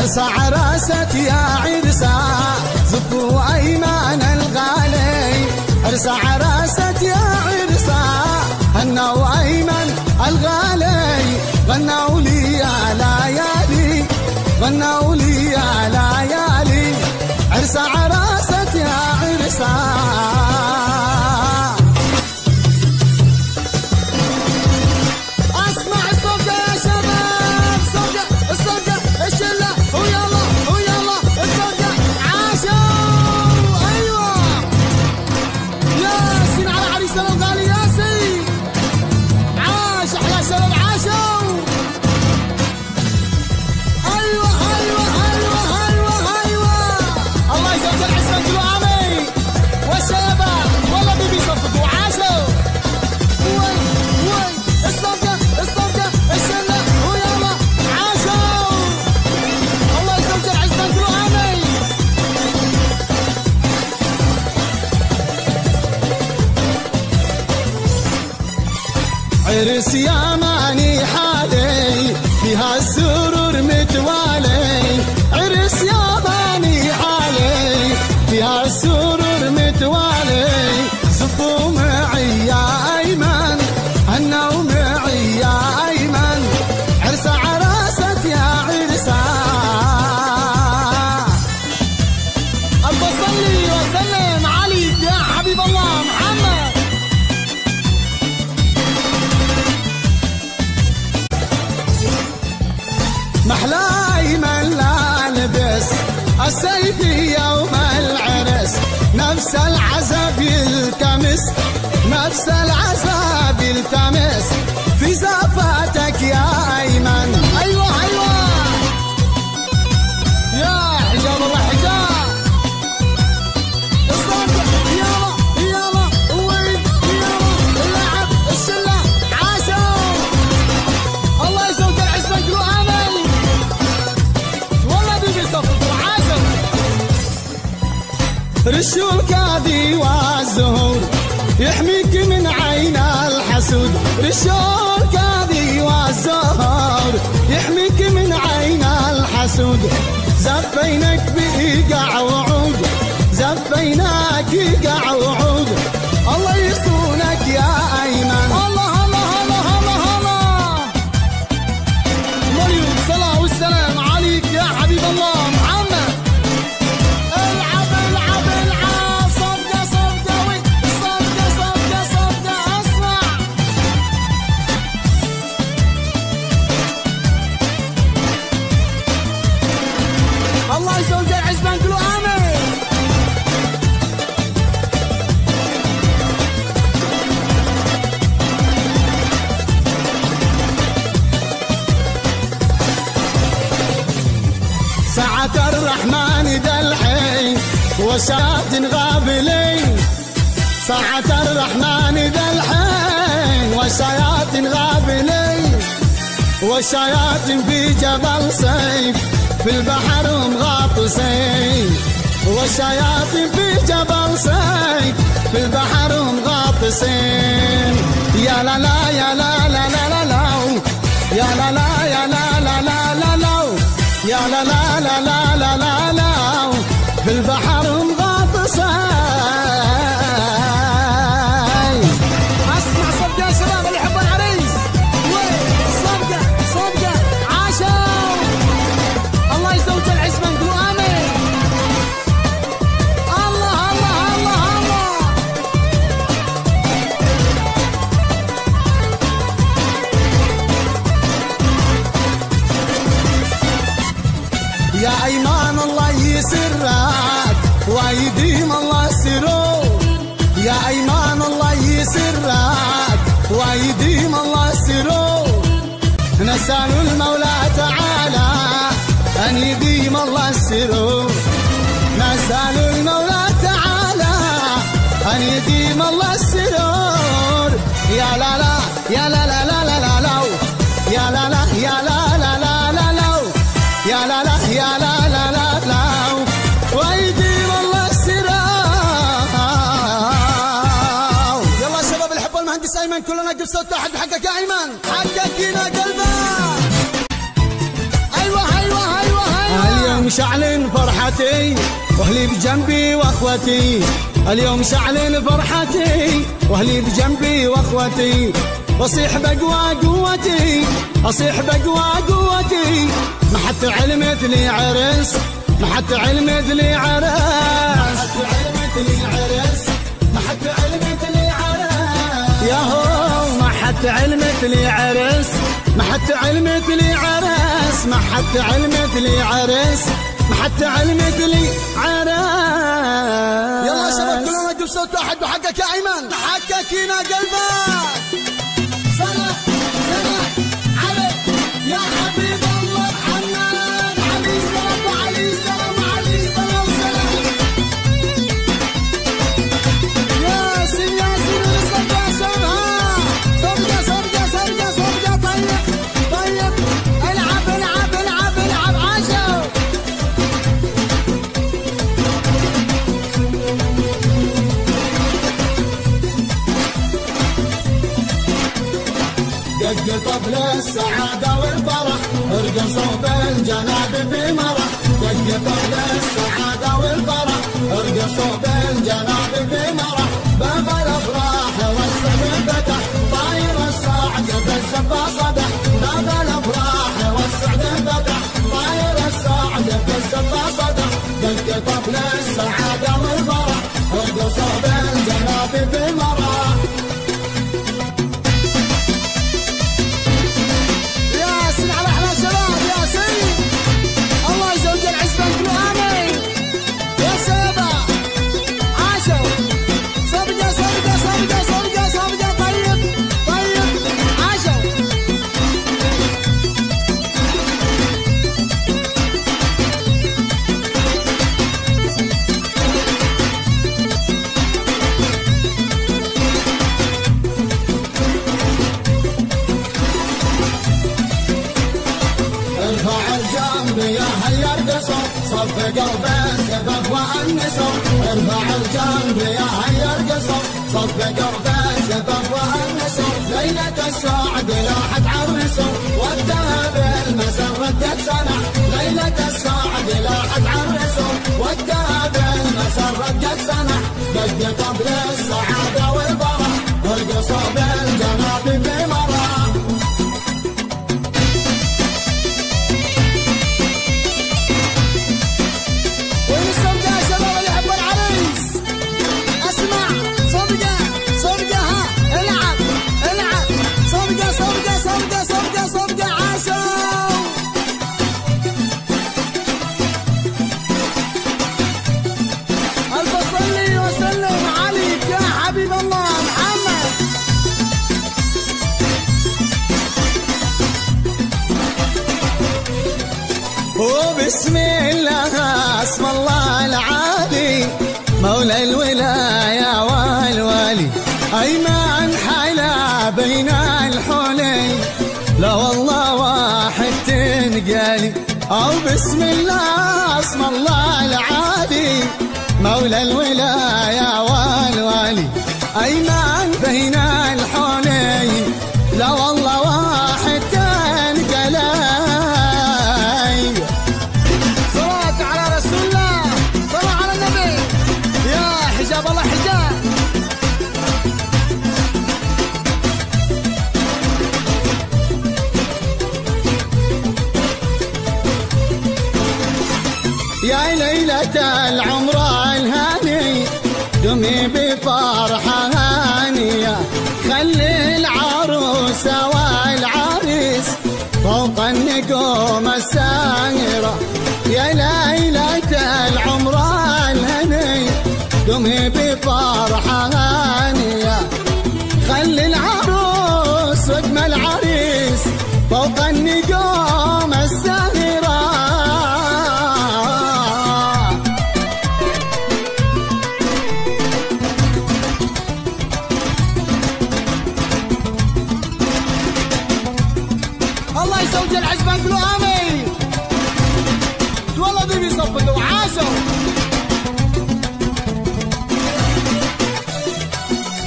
عرس عرست يا عرسة زفوا أيمان الغالي. عرس عرست يا عرسة هنوا أيمن الغالي. غنوا لي يا ليالي غنوا لي يا ليالي. عرس عرست يا عرسة. اسمع الصفقة يا شباب صفقة الصفقة الشلة ويلا ويلا الصفقة عاشوا. ايوه ياسين على عريسنا الغالي ياسين عاش احلى شباب عاشوا. ايوه ايوه ايوه ايوه ايوه الله يزود العزة كله امين. والشباب والله بيبي صفقوا عاشوا. وي وي الصفقة الصفقة الشلة ويلا عاشوا. الله يزود العزة كله امين. عرس يا ماني حالي فيها السرور متوالي. عرس يا ماني حالي فيها السرور متوالي. زفوا معي يا أيمن هنوا معي يا أيمن. عرس عرست يا عرسة. الله صلي وسلم عليك يا حبيب الله محمد. محلى أيمن لا لبس السيف يوم العرس. نفس العزب يلتمس نفس العزب يلتمس في زفاتك يا أيمن. أيوة أيوة يا حجاب الله حجاب. الصفقة يلا يلا وين يلا اللعب الشلة عاشوا. الله يزود العزة كله امل. والله بيبي صفقوا عاشوا. رشوا الكاذي والزهور يحميك من عين الحسود. رشوا الكاذي والزهور يحميك من عين الحسود. زفينك بإيقاع وعود زفيناك إيقاع وعود. الله يصونك يا أيمن. الله الله الله الله الله. مريم الصلاة والسلام عليك يا حبيب الله محمد. العب العب العب صفقة صفقة وي صفقة صفقة صفقة. اسمع الله يزود العزبان كله امين. ساعة الرحمن ذا الحين وشياطين غافلين. ساعة الرحمن ذا الحين وشياطين غافلين. والشياطين في جبل سيف في البحر هم غاطسين. والشياطين في جبل سيف في البحر هم غاطسين. يا لا لا يا لا لا لا لا لا يا لا لا يا لا لا لا لا لا يا لا لا لا لا لا لا لا في البحر هم غاطسين. اسمع صفقة يا شباب اللي يحبوا العريس. وين صفقة صفقة عاشوا. الله يزوج العزبان كله امين. الله الله الله الله. يا أيمان الله يسرك ويديم الله سرور. يا أيمان الله يسرك ويديم الله سرور. نسأل المولى تعالى أن يديم الله السرور. نسأل المولى تعالى أن يديم الله السرور. يا لا لا يا لا لا لا لا لا لا يا لا لا يا لا لا لا لا لا يا لا لا يا لا لا لا لا ويديم الله السرور. يلا شباب اللي يحبوا المهندس أيمن كلنا نقف صوت واحد بحقك يا أيمن. حقك هنا قلبك. أيوة أيوة أيوة أيوة اليوم شعلن فرحتي واهلي بجنبي واخوتي، اليوم شعلن فرحتي واهلي بجنبي واخوتي، واصيح بقوى قوتي اصيح بقوى قوتي، ما حد علمت لي عرس ما حد علمت لي عرس ما حد علمت لي عرس ياهو، ما حد علمت لي عرس ما حد علمت لي عرس ما حد علمت لي عرس ما حد علمت لي عرس. يلا يا شباب كلنا نقول صوت واحد بحقك يا ايمن، حقك هنا قلبك. سلام سلام عليك يا حبيب الله محمد، علي السلام وعلي السلام وعلي السلام سلام. ياسين ياسين ونصب يا شباب، صبقة صبقة صبقة صبقة. طيب طيب العب العب العب العب عاشوا. دق طبل السعادة والفرح ارقصوا بالجناب بمرح، دق طبل السعادة والفرح ارقصوا بالجناب بمرح، باب الافراح والسعد فتح طاير السعد بالزفة صدح، باب الافراح والسعد فتح طاير السعد بالزفة صدح، دق طبل السعادة والفرح ارقصوا بالجناب بمرح. ياسين على احلى شباب ياسين، الله يزوج العزبان كله امين. يا سيبا عاشوا صبقه صبقه صبقه صبقه صبقه. طيب طيب عاشوا. ارفع الجنب يا هيا ارقصوا صفقوا بالسبب وانسوا، ارفع الجنب يا هيا ارقصوا صفقوا بالسبب وانسوا، ليلة السعد لاحت عرسوا والذهب المسر ردت سنة، ليلة السعد لاحت عرسوا والذهب المسر ردت سنة، دق طبل السعادة والفرح ارقصوا بالجناب بمرح. وبسم الله اسم الله العالي مولى الولاية والوالي، أيمن حلا بين الحولين لا والله واحد تنقالي، أو بسم الله اسم الله العالي مولى الولاية والوالي، أيمن بين الحولين لا والله واحد تنقالي. صلاة على رسول الله، صلاة على النبي، يا حجاب الله حجاب. يا ليلة العمر الهاني دمي بفرحة هانية، خلي العروسة والعريس فوق النجوم الساهرة، يا ليلة العمر الهاني دمي بفرحة هانية، خلي العروس رقم العريس فوق النجوم الساهرة. الله يزوج العزبان كله امين. تولدوا بيصفقوا عاشوا.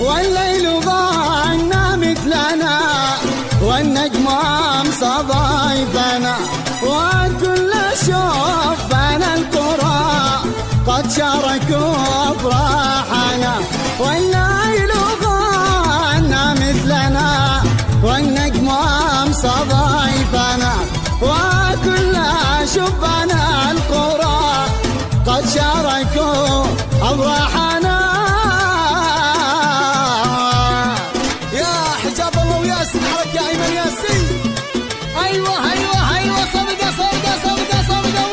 والليل ضاعنا مثلنا والنجم امسى ضيفنا، وكل شوف شرك وافراحنا، والليل غنى مثلنا، والنجم امسى ضيفنا، وكل شبنا القرى قد شاركوا افراحنا. يا حجاب الله وياسين حرك يا ايمن ياسين. ايوه ايوه ايوه صفقه صفقه صفقه صفقه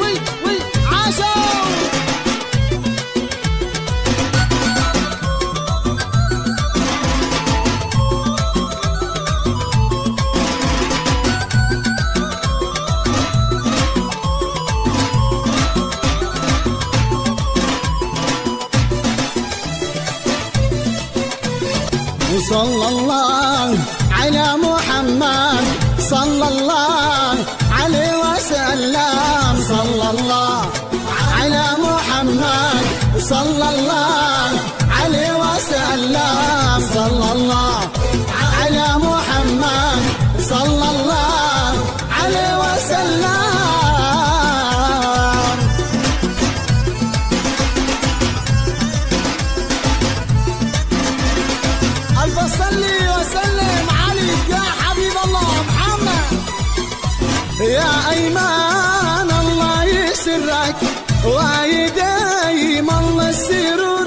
وي عاشوا. صلى الله على محمد، صلى الله عليه وسلم، صلى الله على محمد، صلى الله عليه وسلم، صلى الله على محمد، صلى الله عليه وسلم. صلي وسلم عليك يا حبيب الله محمد. يا أيمان الله يسرك، ويدايم الله السرور.